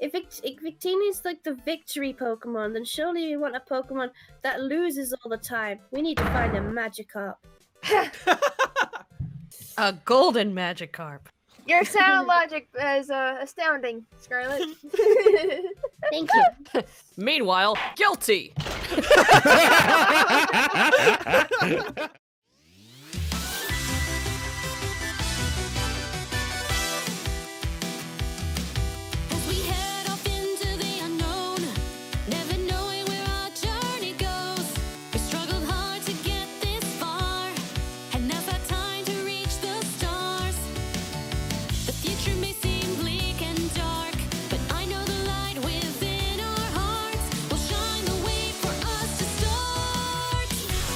if Victini's like the victory Pokemon, then surely we want a Pokemon that loses all the time. We need to find a Magikarp. A golden Magikarp. Your sound logic is astounding, Scarlet. Thank you. Meanwhile, guilty. As we head off into the unknown, never knowing where our journey goes. We struggled hard to get this far, and now's our time to reach the stars. The future may seem bleak and dark, but I know the light within our hearts will shine the way for us to start.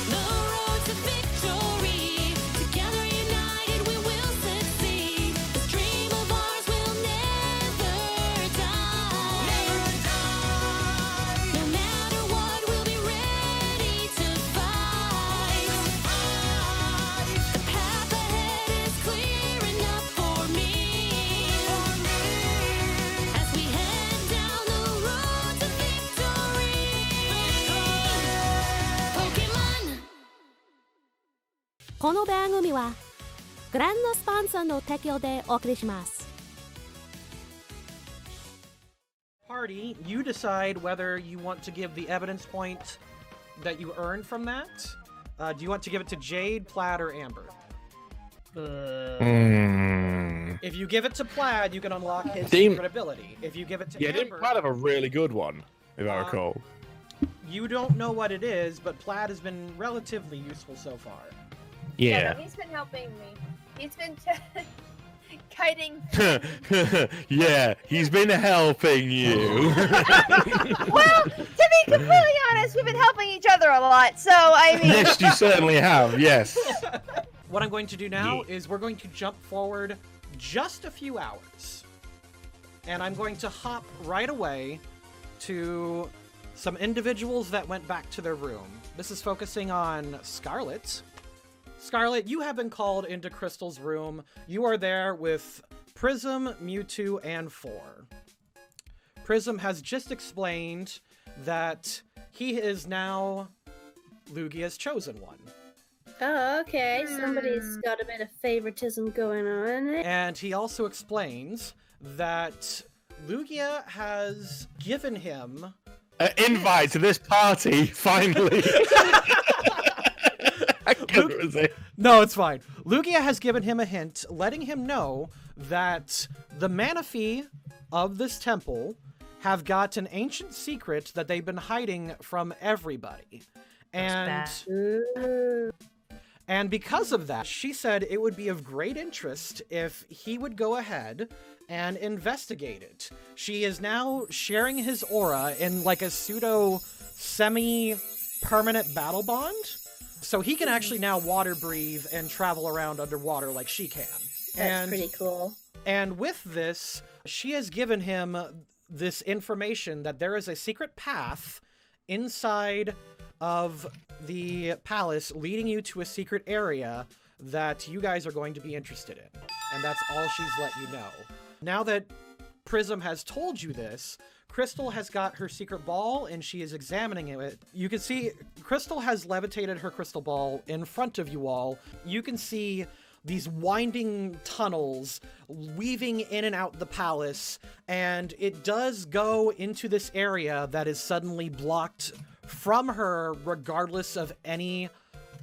The road to victory, together united we will succeed. This dream of ours will never die. No matter what, we'll be ready to fight. The path ahead is clear enough for me. As we head down the road to victory. Pokemon! この番組はグランドスポンサーの提供でお送りします。 Party, you decide whether you want to give the evidence point that you earned from that. Do you want to give it to Jade, Plaid, or Amber? If you give it to Plaid, you can unlock his secret ability. If you give it to Yeah, Amber, didn't Plaid have a really good one, if I recall? you don't know what it is, but Plaid has been relatively useful so far. Yeah. No, he's been helping me. He's been kiting. Yeah, he's been helping you. Well, to be completely honest, we've been helping each other a lot. So I mean, Yes, you certainly have, yes. What I'm going to do now is we're going to jump forward just a few hours. And I'm going to hop right away to some individuals that went back to their room. This is focusing on Scarlet. Scarlet, you have been called into Crystal's room. You are there with Prism, Mewtwo, and 4. Prism has just explained that he is now Lugia's chosen one. Oh, okay. Somebody's got a bit of favoritism going on. And he also explains that Lugia has given him An invite to this party, finally. I couldn't resist. No, it's fine. Lugia has given him a hint, letting him know that the Manaphy of this temple have got an ancient secret that they've been hiding from everybody. And because of that, she said it would be of great interest if he would go ahead and investigate it. She is now sharing his aura in like a pseudo semi-permanent battle bond. So he can actually now water breathe and travel around underwater like she can. That's pretty cool. And with this, she has given him this information that there is a secret path inside of the palace leading you to a secret area that you guys are going to be interested in. And that's all she's let you know. Now that Prism has told you this, Crystal has got her secret ball and she is examining it. You can see Crystal has levitated her crystal ball in front of you all. You can see these winding tunnels weaving in and out the palace, and it does go into this area that is suddenly blocked from her regardless of any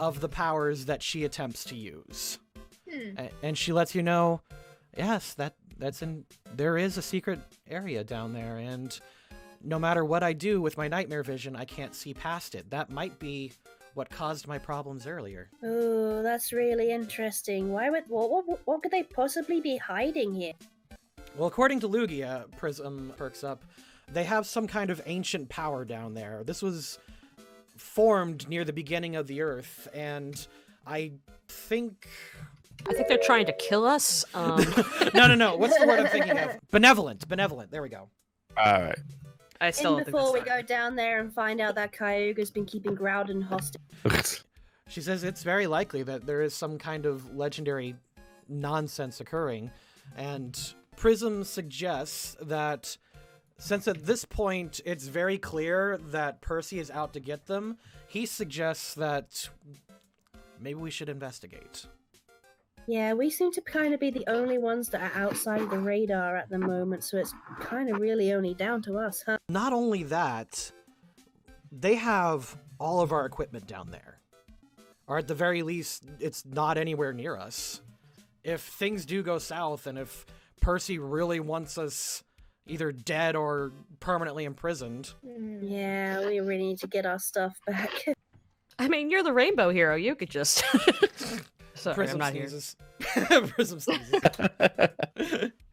of the powers that she attempts to use. And she lets you know, yes, there is a secret area down there, and no matter what I do with my nightmare vision, I can't see past it. That might be what caused my problems earlier. Oh, that's really interesting. What could they possibly be hiding here? Well, according to Lugia, Prism perks up, they have some kind of ancient power down there. This was formed near the beginning of the Earth, and I think they're trying to kill us. No. What's the word I'm thinking of? Benevolent. There we go. All right. I still don't Before we think go down there and find out that Kyogre's been keeping Groudon hostage. She says it's very likely that there is some kind of legendary nonsense occurring, and Prism suggests that Since at this point it's very clear that Percy is out to get them, he suggests that maybe we should investigate. Yeah, we seem to kind of be the only ones that are outside the radar at the moment, so it's kind of really only down to us, huh? Not only that, they have all of our equipment down there. Or at the very least, it's not anywhere near us. If things do go south, and if Percy really wants us either dead or permanently imprisoned... Yeah, we really need to get our stuff back. I mean, you're the rainbow hero. You could just... Sorry, Prism I'm not sneezes. Prism sneezes.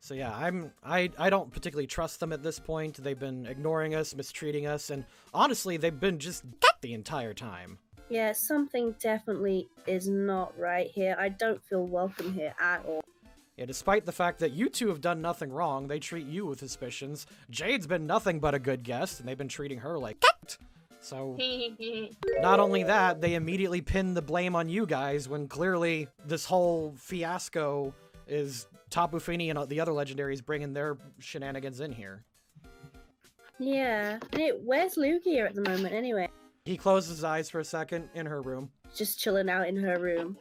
So yeah, I don't particularly trust them at this point. They've been ignoring us, mistreating us, and honestly, they've been just the entire time. Yeah, something definitely is not right here. I don't feel welcome here at all. Yeah, despite the fact that you two have done nothing wrong, they treat you with suspicions. Jade's been nothing but a good guest, and they've been treating her like So, not only that, they immediately pin the blame on you guys when clearly this whole fiasco is Tapu Fini and the other legendaries bringing their shenanigans in here. Yeah. Hey, where's Lugia at the moment anyway? He closed his eyes for a second in her room. Just chilling out in her room.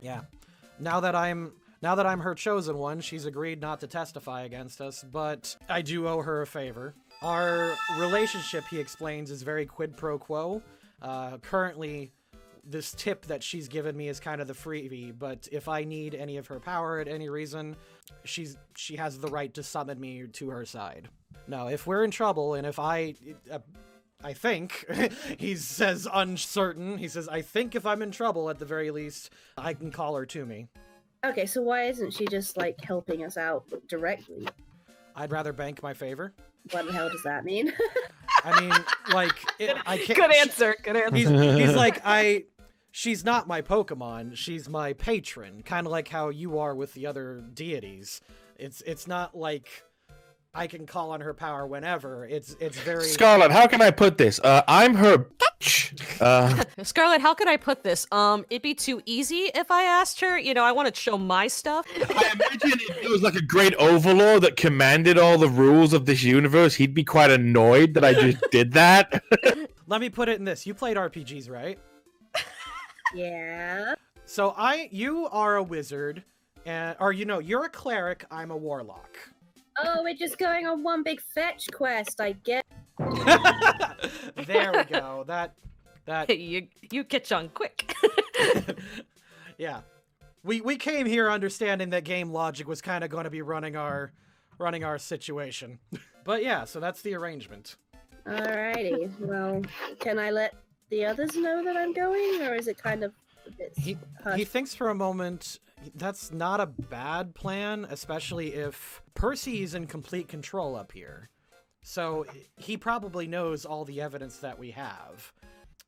Yeah. Now that I'm her chosen one, she's agreed not to testify against us, but I do owe her a favor. Our relationship, he explains, is very quid pro quo. Currently, this tip that she's given me is kind of the freebie, but if I need any of her power at any reason, she has the right to summon me to her side. Now, if we're in trouble, and if I think, he says uncertain, he says, I think if I'm in trouble, at the very least, I can call her to me. Okay, so why isn't she just, like, helping us out directly? I'd rather bank my favor. What the hell does that mean? I mean, like, I can't... Good answer, good answer. He's like, she's not my Pokemon, she's my patron, kind of like how you are with the other deities. It's not like I can call on her power whenever. It's very... Scarlet, how can I put this? I'm her Scarlet, how could I put this? It'd be too easy if I asked her. You know, I want to show my stuff. I imagine if it was like a great overlord that commanded all the rules of this universe, he'd be quite annoyed that I just did that. Let me put it in this. You played RPGs, right? Yeah. So you are a wizard, or you're a cleric, I'm a warlock. Oh, we're just going on one big fetch quest, I get. There we go. That you catch on quick. Yeah. We came here understanding that game logic was kind of going to be running our situation. But yeah, so that's the arrangement. Alrighty. Well, can I let the others know that I'm going, or is it kind of a bit He thinks for a moment. That's not a bad plan, especially if Percy's in complete control up here. So he probably knows all the evidence that we have.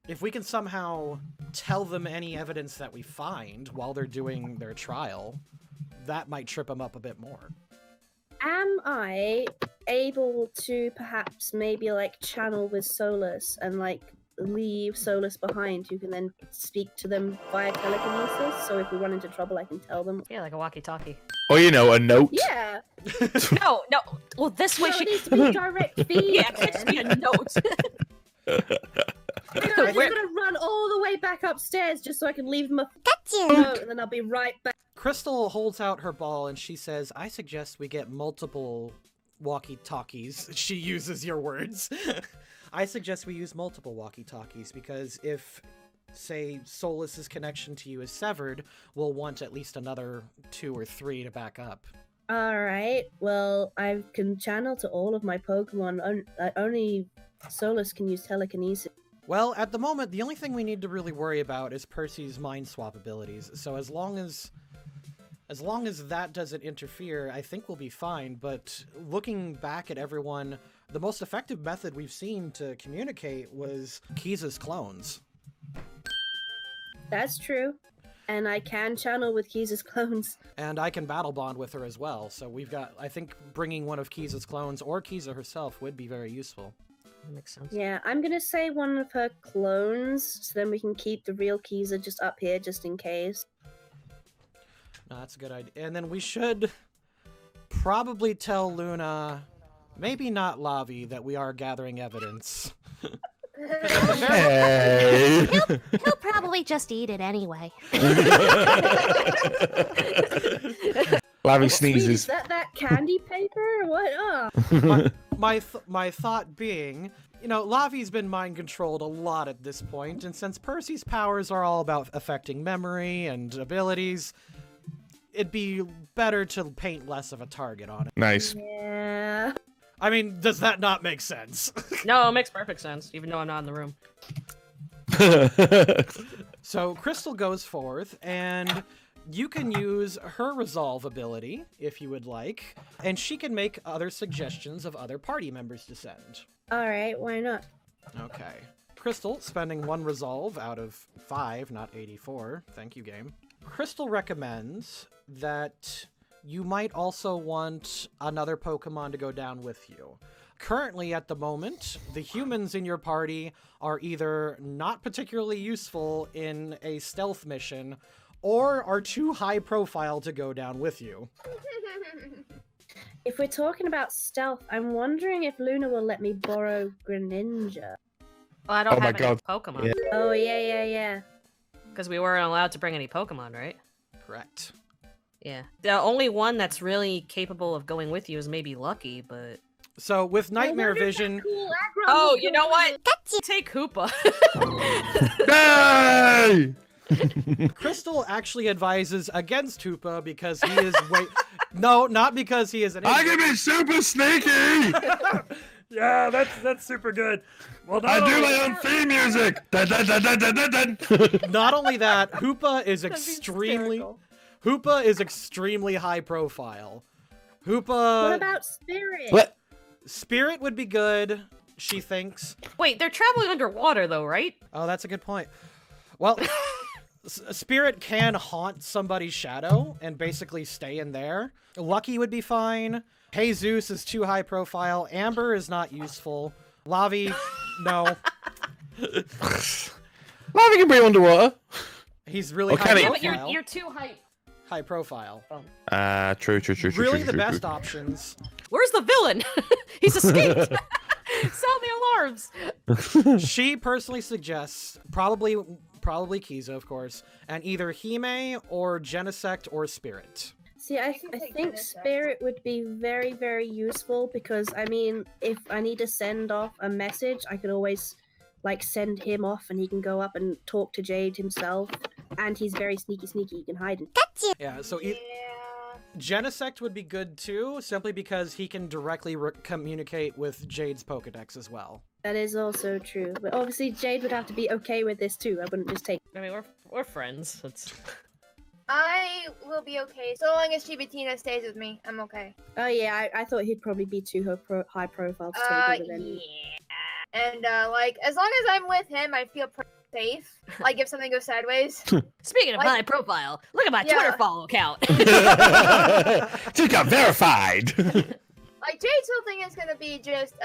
If we can somehow tell them any evidence that we find while they're doing their trial, that might trip them up a bit more. Am I able to perhaps maybe like channel with Solus and like leave Solus behind who can then speak to them via telekinesis, so if we run into trouble I can tell them? Yeah, like a walkie-talkie. Or, a note. Yeah! No. Well, this way No, she... it needs to be direct feed. Yeah, it needs to be a note. I'm just gonna run all the way back upstairs just so I can leave them a note, and then I'll be right back. Crystal holds out her ball and she says, I suggest we get multiple walkie-talkies. She uses your words. I suggest we use multiple walkie-talkies because if, say, Solus's connection to you is severed, we'll want at least another 2 or 3 to back up. Alright, well, I can channel to all of my Pokemon. Only Solus can use telekinesis. Well, at the moment, the only thing we need to really worry about is Percy's mind swap abilities. So as long as that doesn't interfere, I think we'll be fine. But looking back at everyone, the most effective method we've seen to communicate was Kiza's clones. That's true. And I can channel with Kiza's clones. And I can battle bond with her as well. So we've got, I think bringing one of Kiza's clones or Kiza herself would be very useful. That makes sense. Yeah, I'm gonna say one of her clones, so then we can keep the real Kiza just up here, just in case. No, that's a good idea. And then we should probably tell Luna Maybe not Lavi that we are gathering evidence. Hey. He'll probably just eat it anyway. Lavi Sweet, is sneezes. that candy paper? What? Oh. My thought being, you know, Lavi's been mind controlled a lot at this point, and since Percy's powers are all about affecting memory and abilities, it'd be better to paint less of a target on it. Nice. Yeah. I mean, does that not make sense? No, it makes perfect sense, even though I'm not in the room. So Crystal goes forth, and you can use her resolve ability if you would like, and she can make other suggestions of other party members to send. Alright, why not? Okay. Crystal, spending 1 resolve out of 5, not 84. Thank you, game. Crystal recommends that you might also want another Pokemon to go down with you. Currently, at the moment, the humans in your party are either not particularly useful in a stealth mission, or are too high profile to go down with you. If we're talking about stealth, I'm wondering if Luna will let me borrow Greninja. Well, I don't Oh my have any God. Pokemon. Yeah. Oh, yeah. Because we weren't allowed to bring any Pokemon, right? Correct. Yeah. The only one that's really capable of going with you is maybe Lucky, but... So, with Nightmare Vision... Oh, you know what? Take Koopa. Hey! Crystal actually advises against Hoopa because he is way... No, not because he is an I idiot. can be super sneaky! Yeah, that's super good. Well, I do my own theme music! Dun, dun, dun, dun, dun, dun, dun. Not only that, Hoopa is That'd be extremely... hysterical. Hoopa is extremely high profile. What Hoopa... about Spirit? What? Spirit would be good, she thinks. Wait, they're traveling underwater, though, right? Oh, that's a good point. Well... Spirit can haunt somebody's shadow and basically stay in there. Lucky would be fine. Jesus is too high profile. Amber is not useful. Lavi, no. Lavi can breathe underwater. He's really Oh, high can he? Yeah, profile. but you're too high. High profile. True. Really the true. best options. Where's the villain? He's escaped. Sound the alarms. She personally suggests probably Kiza, of course, and either Hime or Genesect or Spirit. See, I take think Genesect. Spirit would be very, very useful because, I mean, if I need to send off a message, I could always, like, send him off and he can go up and talk to Jade himself. And he's very sneaky, he can hide. Yeah, so Yeah. Genesect would be good too, simply because he can directly communicate with Jade's Pokedex as well. That is also true. But obviously, Jade would have to be okay with this too. I wouldn't just take. I mean, we're friends. It's... I will be okay so long as Chibitina stays with me. I'm okay. Oh yeah, I thought he'd probably be too high profile to take with any. Yeah. And like as long as I'm with him, I feel pretty safe. Like if something goes sideways. Speaking of Like- high profile, look at my Yeah. Twitter follow count. Just got verified. Like Jade's whole thing is gonna be just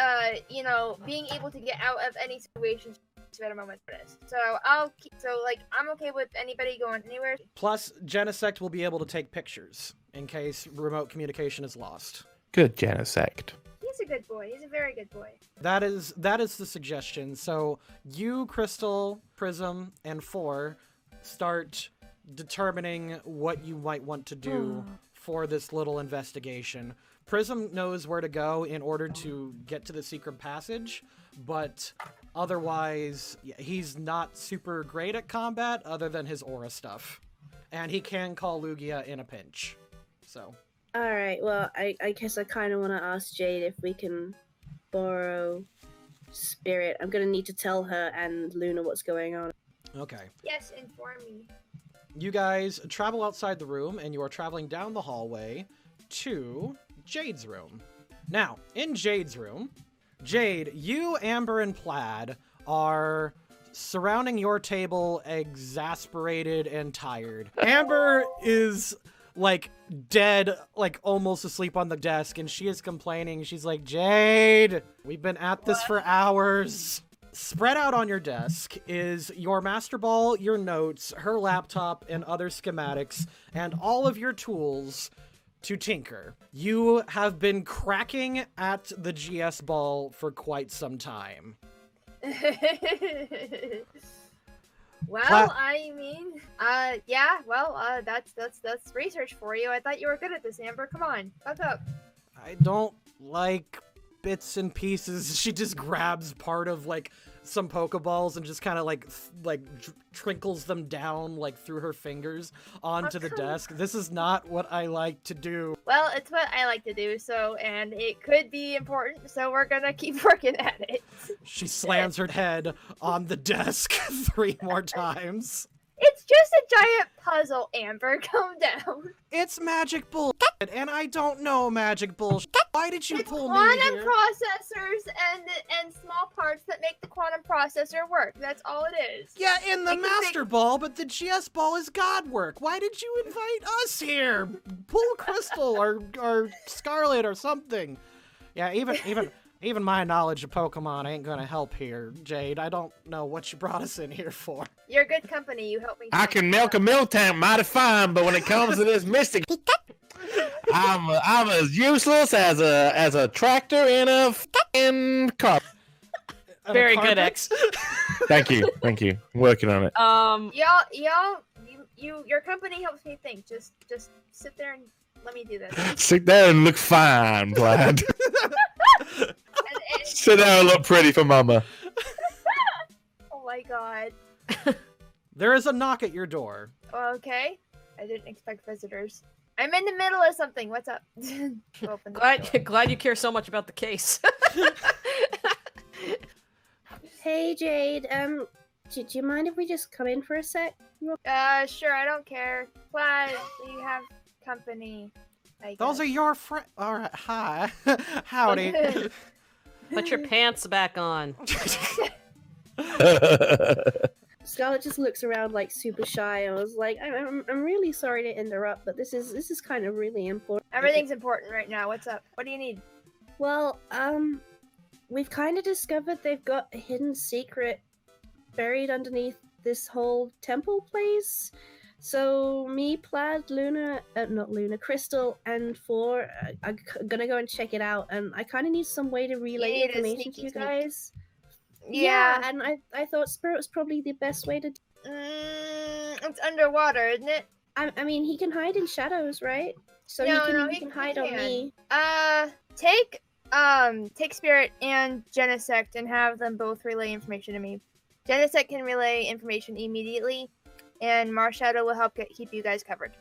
you know, being able to get out of any situation at a moment's notice. So I'm okay with anybody going anywhere. Plus, Genesect will be able to take pictures in case remote communication is lost. Good Genesect. He's a good boy. He's a very good boy. That is the suggestion. So you, Crystal, Prism, and 4 start determining what you might want to do for this little investigation. Prism knows where to go in order to get to the secret passage, but otherwise, he's not super great at combat other than his aura stuff. And he can call Lugia in a pinch. So, Alright, well, I guess I kind of want to ask Jade if we can borrow Spirit. I'm gonna need to tell her and Luna what's going on. okay. Yes, inform me. You guys travel outside the room, and you are traveling down the hallway to Jade's room. Now, in Jade's room, Jade, you, Amber, and Plaid are surrounding your table, exasperated and tired. Amber is, like, dead, like, almost asleep on the desk, and she is complaining. She's like, Jade, we've been at this for hours. Spread out on your desk is your Master Ball, your notes, her laptop, and other schematics, and all of your tools to tinker. You have been cracking at the GS ball for quite some time. Well, I mean, yeah, well, that's research for you. I thought you were good at this, Amber. Come on, fuck up. I don't like bits and pieces. She just grabs part of like some Pokeballs and just kind of like trickles them down like through her fingers onto the desk. This is not what I like to do. Well, it's what I like to do, so, and it could be important, so we're gonna keep working at it. She slams her head on the desk 3 more times. It's just a giant puzzle, Amber. Calm down. It's magic bullshit, and I don't know magic bullshit. Why did you It's pull me quantum here? processors and small parts that make the quantum processor work. That's all it is. Yeah, in the It can Master Ball, but the GS Ball is God work. Why did you invite us here? Pull Crystal or Scarlet or something. Yeah, even my knowledge of Pokemon ain't gonna help here, Jade. I don't know what you brought us in here for. You're good company. You help me. I can milk a milk tank mighty fine, but when it comes to this mystic, I'm as useless as a tractor in a fucking car. Very good, X. Thank you. I'm working on it. Your company helps me think. Just sit there and let me do this. Sit there and look fine, Plaid. And Sit there and look pretty for Mama. oh my god. There is a knock at your door. Okay. I didn't expect visitors. I'm in the middle of something. What's up? Open the door. Glad you care so much about the case. Hey Jade, do you mind if we just come in for a sec? Sure, I don't care. Plaid, you have company. Those are your friends. All right, hi, howdy. Put your pants back on. Scarlet just looks around like super shy. I was like, I'm really sorry to interrupt, but this is kind of really important. Everything's important right now. What's up? What do you need? Well, we've kind of discovered they've got a hidden secret buried underneath this whole temple place. So me, Plaid, Crystal, and Four are gonna go and check it out, and I kind of need some way to relay need a information to sneaky you sneak. guys. Yeah. And I thought Spirit was probably the best way to. It's underwater, isn't it? I mean, he can hide in shadows, right? So No, he can hide on me. Take Spirit and Genesect and have them both relay information to me. Genesect can relay information immediately, and Marshadow will help keep you guys covered.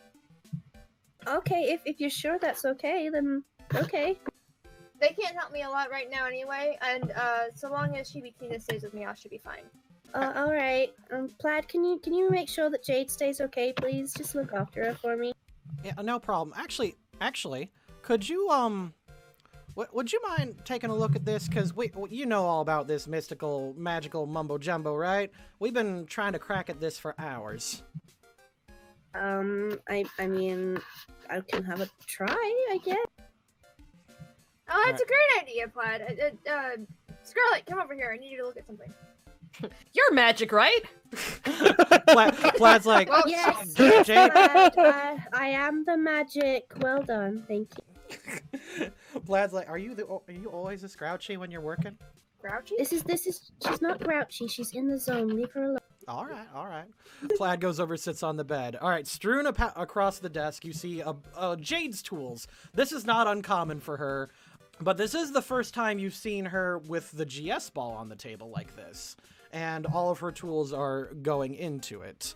Okay, if you're sure that's okay, then okay. They can't help me a lot right now anyway, and so long as Shibitina stays with me, I should be fine. All right. Plaid, can you make sure that Jade stays okay, please? Just look after her for me. Yeah, no problem. Actually, could you would you mind taking a look at this? Because you know all about this mystical, magical mumbo jumbo, right? We've been trying to crack at this for hours. I mean, I can have a try, I guess. Oh, that's a great idea, Plaid. Scarlet, come over here. I need you to look at something. You're magic, right? Plaid's like, Yes, Jade. Plaid, I am the magic. Well done, thank you. Plaid's like, are you always this grouchy when you're working? Grouchy? This is. She's not grouchy. She's in the zone. Leave her alone. All right. Plaid goes over, sits on the bed. All right, strewn across the desk, you see Jade's tools. This is not uncommon for her, but this is the first time you've seen her with the GS ball on the table like this, and all of her tools are going into it.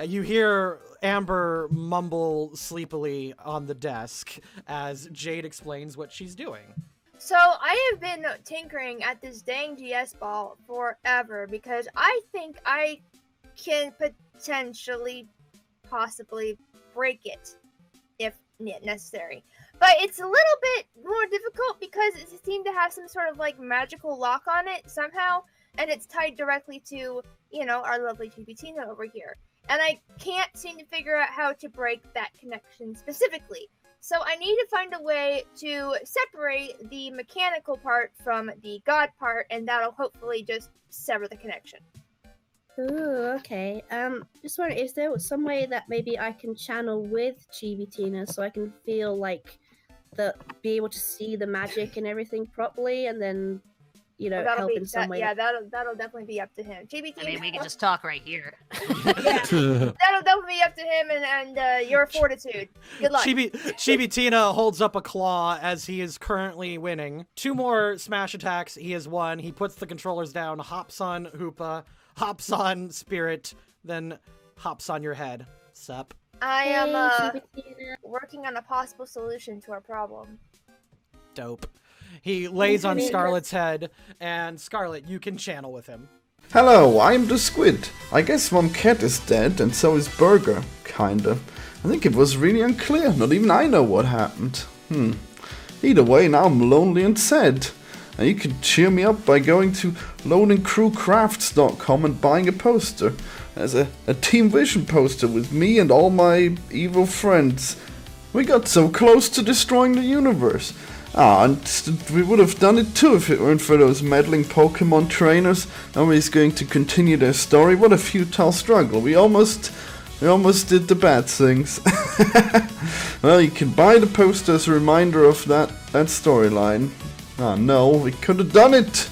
You hear Amber mumble sleepily on the desk as Jade explains what she's doing. So, I have been tinkering at this dang GS ball forever because I think I can possibly break it if necessary. But it's a little bit more difficult because it seemed to have some sort of like magical lock on it somehow, and it's tied directly to, our lovely Chibitina over here. And I can't seem to figure out how to break that connection specifically. So I need to find a way to separate the mechanical part from the god part, and that'll hopefully just sever the connection. Ooh, okay. Just wondering, is there some way that maybe I can channel with Chibitina so I can feel like be able to see the magic and everything properly, and then That'll help be in some way? yeah. That'll definitely be up to him. GBT. I mean, we can just talk right here. That'll definitely be up to him and your fortitude. Good luck. Chibitina holds up a claw as he is currently winning. 2 more smash attacks. He has won. He puts the controllers down, hops on Hoopa, hops on Spirit, then hops on your head. Sup? I Hey, am Chibitina. working on a possible solution to our problem. Dope. He lays on Okay. Scarlet's head, and Scarlet, you can channel with him. Hello, I'm the Squid. I guess Mom Cat is dead, and so is Burger. Kinda. I think it was really unclear. Not even I know what happened. Either way, now I'm lonely and sad. And you can cheer me up by going to LoadingCrewCrafts.com and buying a poster. There's a Team Vision poster with me and all my evil friends. We got so close to destroying the universe. And we would have done it too if it weren't for those meddling Pokemon trainers. Nobody's going to continue their story. What a futile struggle. We almost did the bad things. Well, you can buy the poster as a reminder of that storyline. Ah no, we could have done it!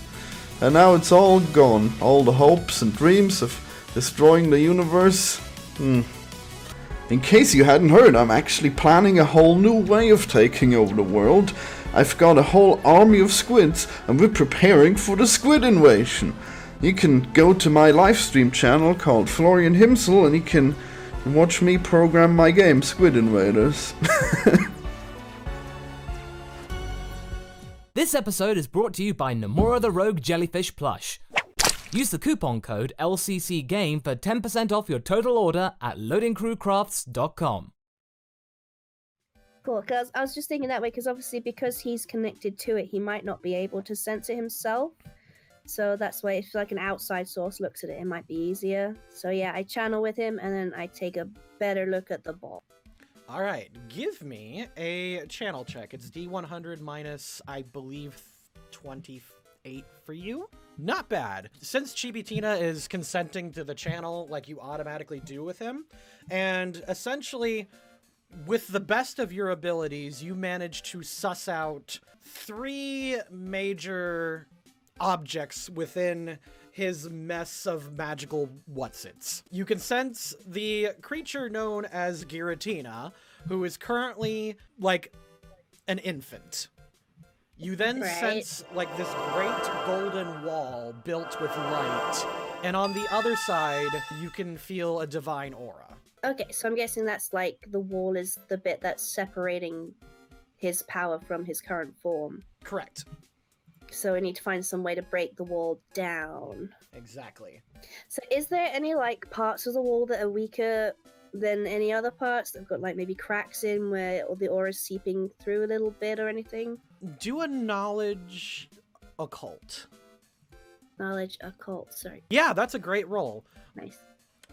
And now it's all gone. All the hopes and dreams of destroying the universe. In case you hadn't heard, I'm actually planning a whole new way of taking over the world. I've got a whole army of squids, and we're preparing for the squid invasion. You can go to my livestream channel called Florian Himsel, and you can watch me program my game, Squid Invaders. This episode is brought to you by Nomura the Rogue Jellyfish Plush. Use the coupon code LCCGame for 10% off your total order at LoadingCrewCrafts.com. Cool, because I was just thinking that way, because obviously because he's connected to it, he might not be able to sense it himself. So that's why if like an outside source looks at it, it might be easier. So yeah, I channel with him and then I take a better look at the ball. All right, give me a channel check. It's D100 minus, I believe, 28 for you. Not bad. Since Chibitina is consenting to the channel like you automatically do with him, and essentially, with the best of your abilities, you manage to suss out 3 major objects within his mess of magical whatsits. You can sense the creature known as Giratina, who is currently like an infant. You then sense like this great golden wall built with light, and on the other side, you can feel a divine aura. Okay, so I'm guessing that's like the wall is the bit that's separating his power from his current form. Correct. So we need to find some way to break the wall down. Exactly. So is there any like parts of the wall that are weaker than any other parts that have got like maybe cracks in where the aura's seeping through a little bit or anything? Do a knowledge occult. Knowledge occult, sorry. Yeah, that's a great roll. Nice.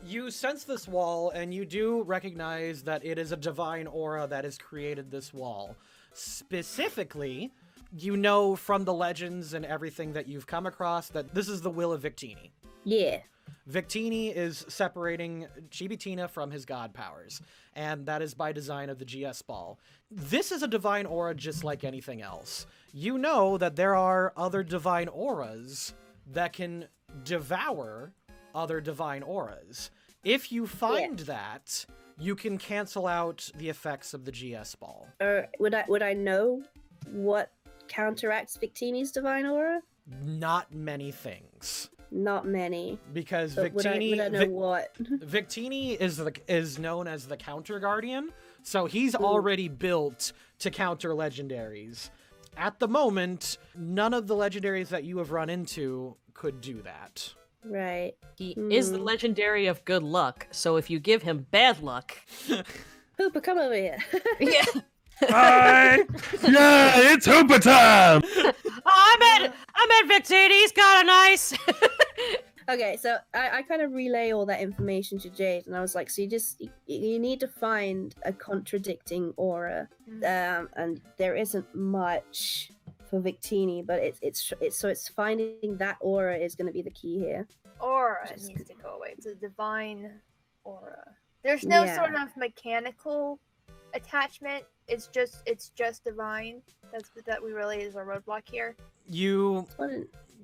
You sense this wall, and you do recognize that it is a divine aura that has created this wall. Specifically, you know from the legends and everything that you've come across that this is the will of Victini. Yeah. Victini is separating Chibitina from his god powers, and that is by design of the GS Ball. This is a divine aura just like anything else. You know that there are other divine auras that can devour other divine auras. If you find that, you can cancel out the effects of the GS Ball. Would I know what counteracts Victini's divine aura? Not many things. Not many. Because But Victini, would I know what? Victini is known as the counter guardian, so he's already built to counter legendaries. At the moment, none of the legendaries that you have run into could do that. Right. He is the legendary of good luck, so if you give him bad luck... Hooper, come over here. Yeah. Hi! Yeah, it's Hooper time! I met Victini, he's kind of nice. Okay, so I kind of relay all that information to Jade, and I was like, so you need to find a contradicting aura, and there isn't much for Victini, but it's finding that aura is going to be the key here. Aura Just- needs to go away. It's a divine aura. There's no Yeah. sort of mechanical attachment. It's just divine. That we really is our roadblock here. You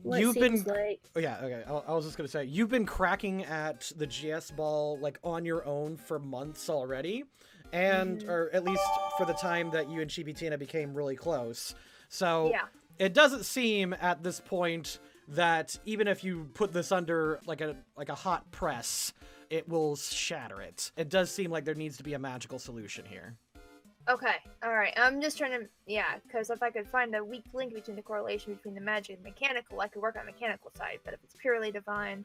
What You've it been- seems like. Oh yeah, okay. I was just gonna say you've been cracking at the GS ball like on your own for months already, and or at least for the time that you and Chibitina became really close. So Yeah. it doesn't seem at this point that even if you put this under like a hot press, it will shatter it. It does seem like there needs to be a magical solution here. Okay, alright. I'm just trying to, because if I could find a weak link between the correlation between the magic and mechanical, I could work on the mechanical side, but if it's purely divine...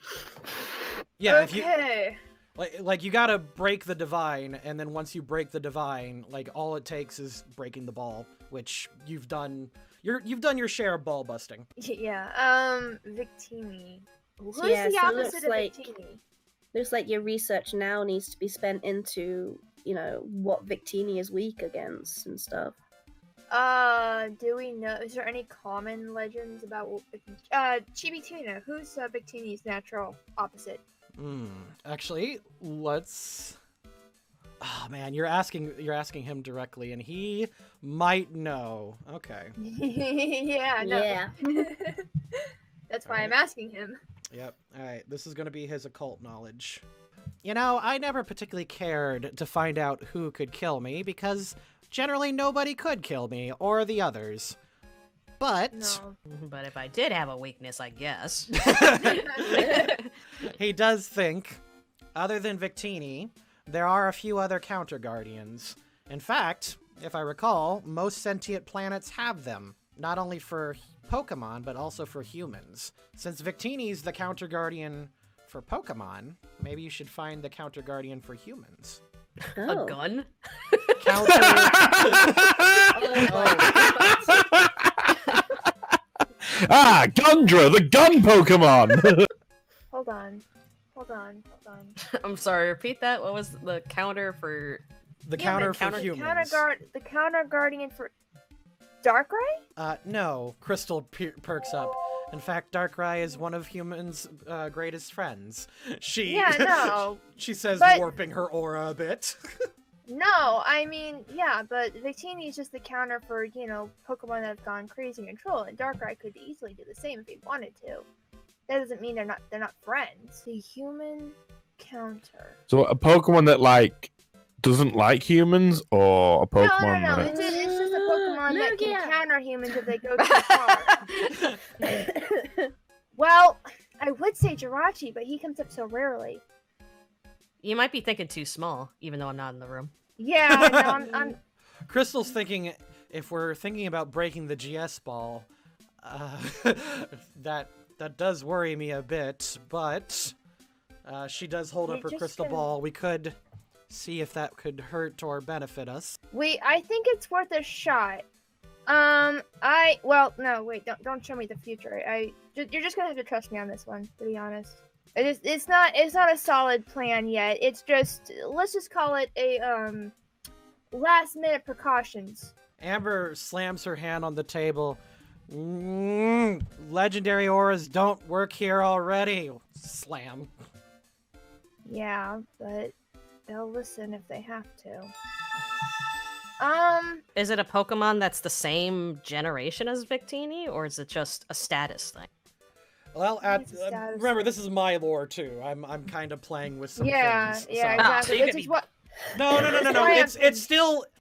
Yeah, okay. if you like you gotta break the divine, and then once you break the divine, like all it takes is breaking the ball, which you've done. You've done your share of ball busting. Yeah, Victini. Who's Yeah, the so it opposite looks of like- Victini? Looks like your research now needs to be spent into, what Victini is weak against and stuff. Do we know, is there any common legends about, Chibitina, who's Victini's natural opposite? Actually, let's. Oh man, you're asking him directly, and he might know. Okay. Yeah, no. Yeah. That's why I'm asking him. Yep. All right. This is going to be his occult knowledge. I never particularly cared to find out who could kill me because generally nobody could kill me or the others. But No. But if I did have a weakness, I guess. he does think, other than Victini, there are a few other counter guardians. In fact, if I recall, most sentient planets have them, not only for Pokemon, but also for humans. Since Victini's the counter guardian for Pokemon, maybe you should find the counter guardian for humans. Oh. A gun? Counter. Gundra, the gun Pokemon! Hold on. I'm sorry, repeat that. What was the counter for... The Yeah, counter the for humans. The counter guardian for Darkrai? No. Crystal perks up. In fact, Darkrai is one of humans' greatest friends. She, Yeah, no. she says, But- warping her aura a bit. No, I mean, yeah, but Victini is just the counter for, Pokemon that have gone crazy control, and Darkrai could easily do the same if he wanted to. That doesn't mean they're not friends. The human counter. So a Pokemon that, doesn't like humans, or a Pokemon No. that... It's just a Pokemon that Lugia. can counter humans if they go too far. Well, I would say Jirachi, but he comes up so rarely. You might be thinking too small, even though I'm not in the room. Yeah, no, I'm Crystal's thinking, if we're thinking about breaking the GS ball, that does worry me a bit, but she does hold up You're her just crystal gonna- ball. We could see if that could hurt or benefit us. I think it's worth a shot. No, wait, don't show me the future. You're just gonna have to trust me on this one, to be honest. It's not a solid plan yet. It's just, let's just call it a, last minute precautions. Amber slams her hand on the table. Legendary auras don't work here already. Slam. Yeah, but they'll listen if they have to. Is it a Pokemon that's the same generation as Victini, or is it just a status thing? Well, It's a status remember, thing. this is my lore too. I'm kind of playing with some Yeah, things. yeah, so- exactly. so you Which could is be- what. No. Why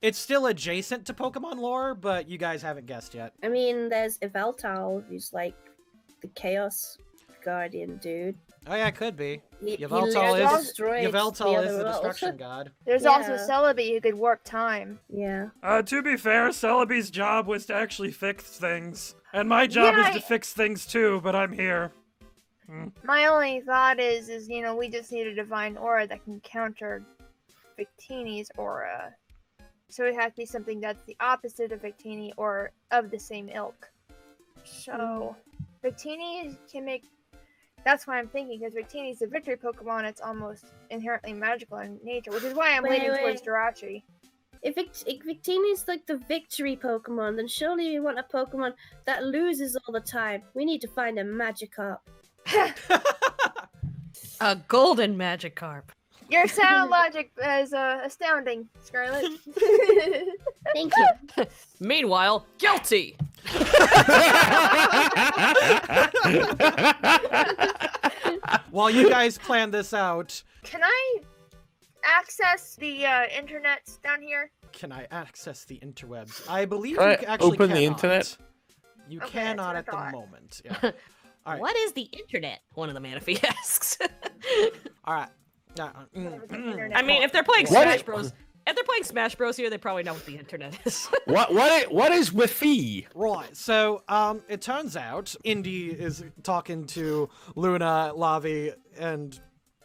It's still adjacent to Pokemon lore, but you guys haven't guessed yet. I mean, there's Yveltal, who's like the Chaos Guardian dude. Oh yeah, it could be. He Yveltal literally is destroyed Yveltal is other the world. destruction god. There's also Yeah. Celebi who could warp time. Yeah. To be fair, Celebi's job was to actually fix things, and my job Yeah, is to fix things too. But I'm here. My only thought is we just need a divine aura that can counter Victini's aura. So it has to be something that's the opposite of Victini or of the same ilk. So Victini can make. That's why I'm thinking, because Victini's a victory Pokemon. It's almost inherently magical in nature, which is why I'm Wait, leaning towards wait. Jirachi. If Victini's like the victory Pokemon, then surely we want a Pokemon that loses all the time. We need to find a Magikarp. A golden Magikarp. Your sound logic is astounding, Scarlet. Thank you. Meanwhile, guilty. While you guys plan this out, Can I access the internet down here? can I access the interwebs? I believe Can you I actually open the cannot. internet? You Okay, cannot that's at what I the thought. moment. Yeah. All right. What is the internet? One of the Manaphy asks. All right. I mean, if they're playing What Smash is- Bros. If they're playing Smash Bros. Here, they probably know what the internet is. What is Wi-Fi? Right. So, it turns out Indy is talking to Luna, Lavi, and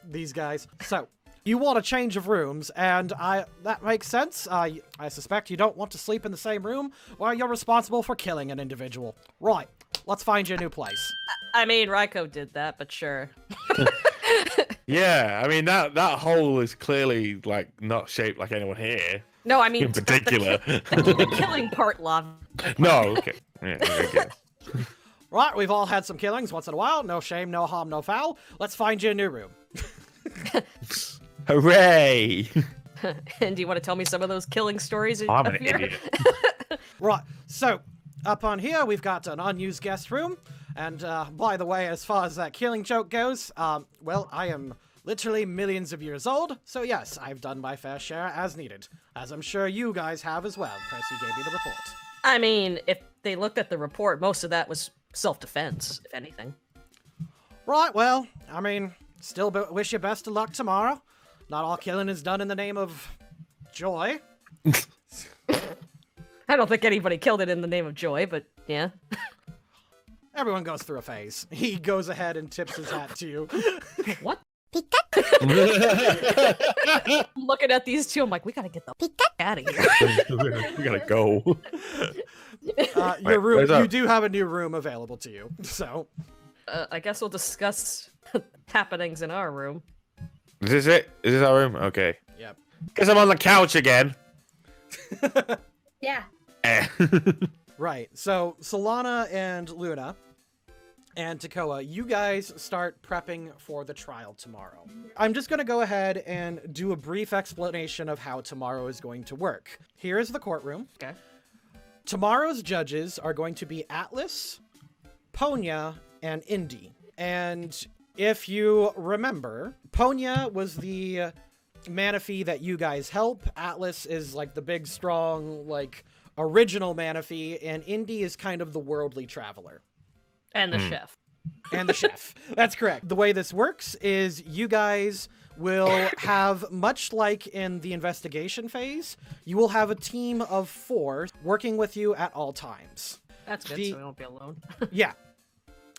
these guys. So, you want a change of rooms, and that makes sense. I suspect you don't want to sleep in the same room while you're responsible for killing an individual. Right. Let's find you a new place. I mean, Raiko did that, but sure. Yeah, I mean that hole is clearly like not shaped like anyone here No, I mean in particular. the killing part, Love. No, okay. Yeah, okay. Right, we've all had some killings once in a while. No shame, no harm, no foul. Let's find you a new room. Hooray! And do you want to tell me some of those killing stories? I'm up an here? idiot. Right, so up on here we've got an unused guest room. And by the way, as far as that killing joke goes, well, I am literally millions of years old, so yes, I've done my fair share as needed, as I'm sure you guys have as well. Percy gave me the report. I mean, if they looked at the report, most of that was self-defense, if anything. Right, well, I mean, still wish you best of luck tomorrow. Not all killing is done in the name of joy. I don't think anybody killed it in the name of joy, but yeah. Everyone goes through a phase. He goes ahead and tips his hat to you. What? I'm looking at these two, I'm like, we gotta get the out of here. We gotta go. Your room, where's our- you do have a new room available to you, so. I guess we'll discuss happenings in our room. Is this it? Is this our room? Okay. Yep. Guess I'm on the couch again. Yeah. Eh. Right, so Solana and Luna and Takoa, you guys start prepping for the trial tomorrow. I'm just going to go ahead and do a brief explanation of how tomorrow is going to work. Here is the courtroom. Okay. Tomorrow's judges are going to be Atlas, Ponya, and Indy. And if you remember, Ponya was the Manaphy that you guys help. Atlas is like the big, strong, like, original Manaphy, and Indy is kind of the worldly traveler. And the chef. And the chef. That's correct. The way this works is you guys will have, much like in the investigation phase, you will have a team of 4 working with you at all times. That's good, so we won't be alone. Yeah.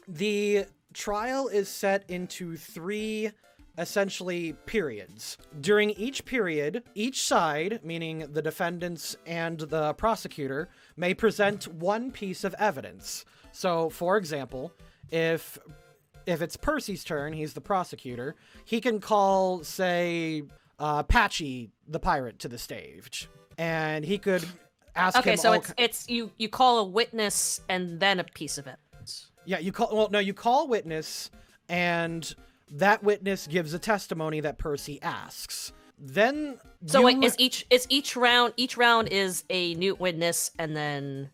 The trial is set into 3 essentially periods. During each period, each side, meaning the defendants and the prosecutor, may present one piece of evidence. So, for example, if it's Percy's turn, he's the prosecutor, he can call, say, Patchy the pirate to the stage. And he could ask him Okay, so all it's you call a witness and then a piece of evidence. Yeah, you call a witness, and that witness gives a testimony that Percy asks. Then So wait, is each round is a new witness and then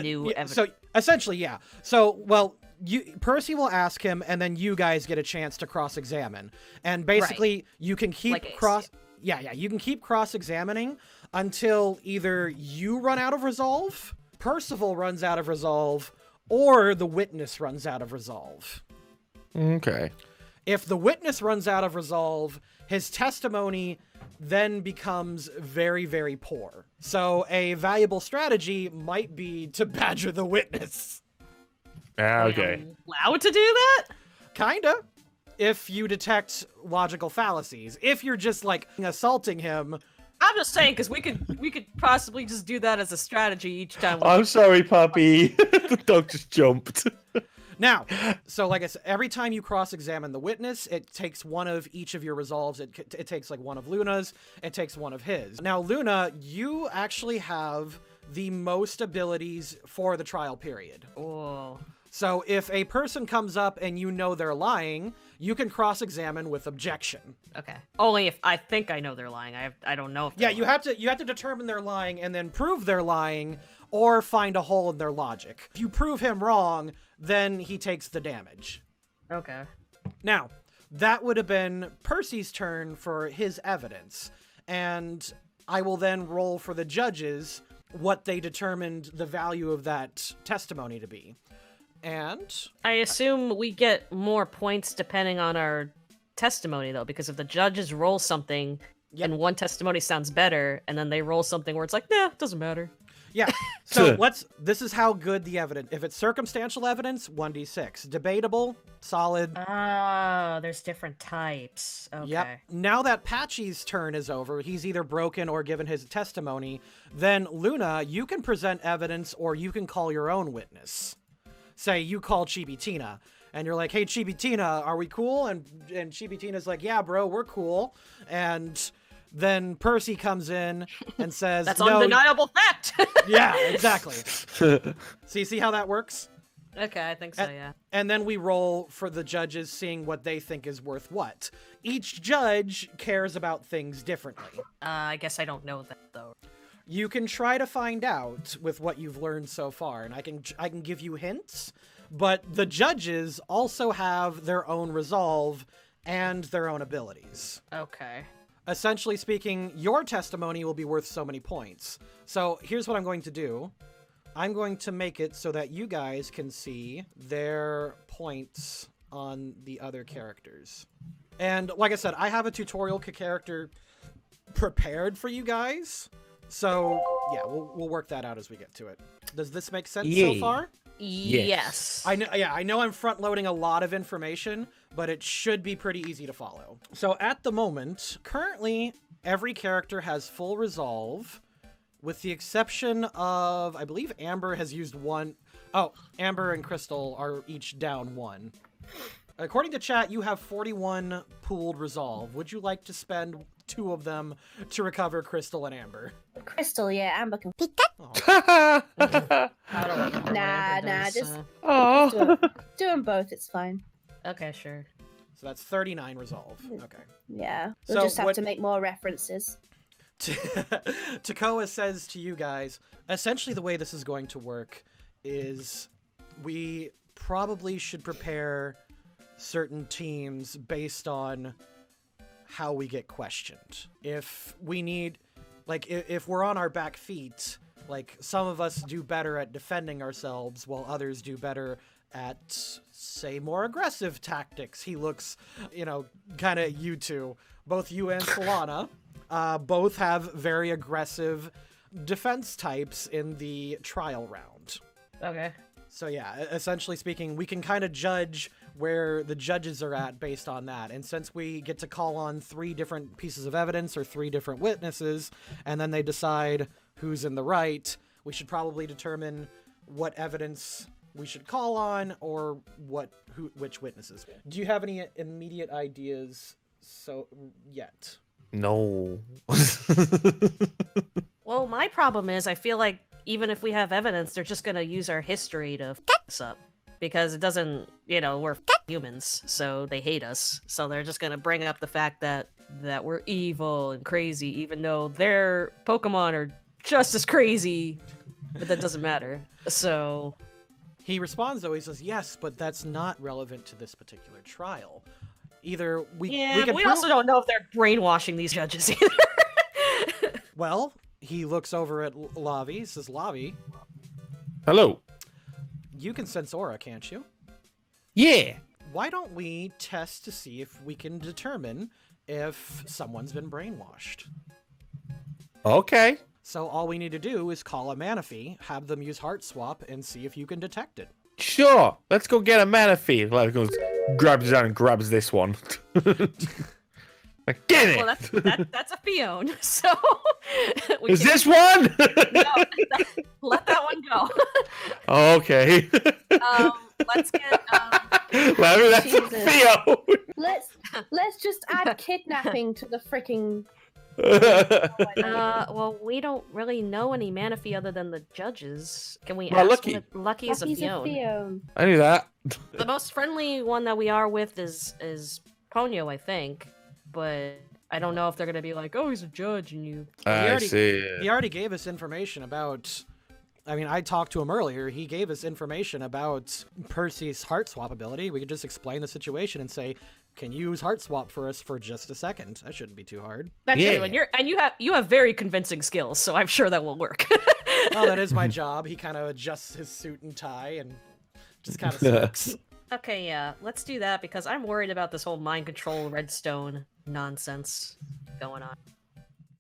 new evidence? So essentially, yeah. So Percy will ask him, and then you guys get a chance to cross-examine. And basically, you can keep Like Ace, you can keep cross-examining until either you run out of resolve, Percival runs out of resolve, or the witness runs out of resolve. Okay. If the witness runs out of resolve, his testimony then becomes very, very poor. So a valuable strategy might be to badger the witness. Okay. Allowed to do that? Kinda. If you detect logical fallacies. If you're just, like, assaulting him... I'm just saying, because we could possibly just do that as a strategy each time. I'm sorry, puppy. The dog just jumped. Now, so like I said, every time you cross-examine the witness, it takes one of each of your resolves. It takes like one of Luna's. It takes one of his. Now, Luna, you actually have the most abilities for the trial period. Oh. So if a person comes up and you know they're lying, you can cross-examine with objection. Okay. Only if I think I know they're lying. I don't know if they're You have to determine they're lying and then prove they're lying or find a hole in their logic. If you prove him wrong, then he takes the damage. Okay. Now, that would have been Percy's turn for his evidence, and I will then roll for the judges what they determined the value of that testimony to be. And I assume we get more points depending on our testimony, though, because if the judges roll something and one testimony sounds better, and then they roll something where it's like, nah, it doesn't matter. Yeah. So this is how good the evidence. If it's circumstantial evidence, 1d6. Debatable, solid. Oh, there's different types. Okay. Yep. Now that Patchy's turn is over, he's either broken or given his testimony, then Luna, you can present evidence or you can call your own witness. Say you call Chibitina and you're like, hey, Chibitina, are we cool? And Chibitina's like, yeah, bro, we're cool. And then Percy comes in and says, that's no, undeniable fact. Yeah, exactly. So you see how that works? Okay, I think so, yeah. And then we roll for the judges seeing what they think is worth what. Each judge cares about things differently. I guess I don't know that, though. You can try to find out with what you've learned so far, and I can give you hints, but the judges also have their own resolve and their own abilities. Okay. Essentially speaking, your testimony will be worth so many points. So here's what I'm going to do. I'm going to make it so that you guys can see their points on the other characters. And like I said, I have a tutorial character prepared for you guys. So yeah, we'll work that out as we get to it. Does this make sense so far? Yes. I know I'm front loading a lot of information, but it should be pretty easy to follow. So at the moment, currently every character has full resolve, with the exception of, I believe Amber has used one. Oh, Amber and Crystal are each down one. According to chat, you have 41 pooled resolve. Would you like to spend 2 of them to recover Crystal and Amber? Crystal, yeah, Amber can. I don't know. Nah, just do them both. It's fine. Okay, sure. So that's 39 resolve. Okay. Yeah, we'll So just have what- to make more references. Takoa says to you guys, essentially the way this is going to work is we probably should prepare certain teams based on how we get questioned. If we need, like, if we're on our back feet, like, some of us do better at defending ourselves while others do better at, say, more aggressive tactics. He looks, kind of you two. Both you and Solana both have very aggressive defense types in the trial round. Okay. So yeah, essentially speaking, we can kind of judge where the judges are at based on that. And since we get to call on 3 different pieces of evidence or 3 different witnesses, and then they decide who's in the right, we should probably determine what evidence we should call on or which witnesses. Do you have any immediate ideas yet? No. Well, my problem is I feel like even if we have evidence, they're just gonna use our history to f us up. Because it doesn't, we're humans, so they hate us. So they're just gonna bring up the fact that we're evil and crazy, even though their Pokemon are just as crazy. But that doesn't matter. So he responds though, he says, yes, but that's not relevant to this particular trial. Either we also don't know if they're brainwashing these judges either. Well, he looks over at Lavi, says, Lavi, Hello. you can sense aura, can't you? Yeah. Why don't we test to see if we can determine if someone's been brainwashed? Okay. So all we need to do is call a Manaphy, have them use Heart Swap, and see if you can detect it. Sure. Let's go get a Manaphy. Like, goes, grabs it down and grabs this one. Like, get it. Well, that's a Fione. So Is this one? No, let that one go. Okay. Let's get. Larry, that's a Jesus. Theo. Let's just add kidnapping to the freaking. Well, we don't really know any Manaphy other than the judges. Can we Well, ask Lucky. them if Lucky's a Fion? Fion. I knew that. The most friendly one that we are with is Ponyo, I think. But I don't know if they're gonna be like, oh, he's a judge, and you. I see. He already gave us information about. I mean, I talked to him earlier. He gave us information about Percy's heart swap ability. We could just explain the situation and say, "Can you use heart swap for us for just a second?" That shouldn't be too hard. That's Yeah. true, and you have very convincing skills, so I'm sure that will work. Oh, that is my job. He kind of adjusts his suit and tie and just kind of sucks. Okay, yeah, let's do that because I'm worried about this whole mind control redstone nonsense going on.